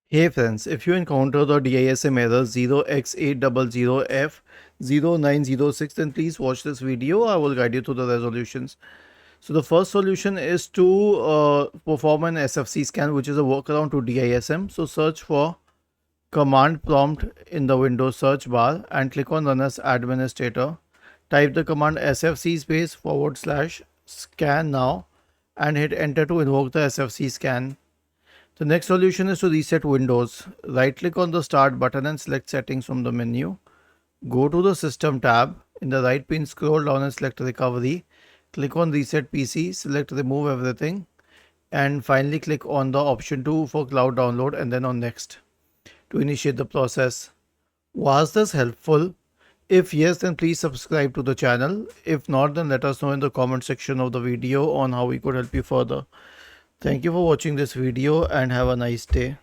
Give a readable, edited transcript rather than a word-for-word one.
Hey friends, if you encounter the DISM error 0x800f0906, then please watch this video. I will guide you through the resolutions. So the first solution is to perform an SFC scan, which is a workaround to DISM. So search for command prompt in the Windows search bar and click on Run as Administrator. Type the command sfc /scan now and hit enter to invoke the SFC scan. The next solution is to reset Windows. Right click on the Start button and select Settings from the menu. Go to the System tab. In the right pane, scroll down and select Recovery. Click on Reset PC, select Remove Everything, and finally click on the option 2 for cloud download and then on Next to initiate the process. Was this helpful? If yes, then please subscribe to the channel. If not, then let us know in the comment section of the video on how we could help you further. Thank you for watching this video and have a nice day.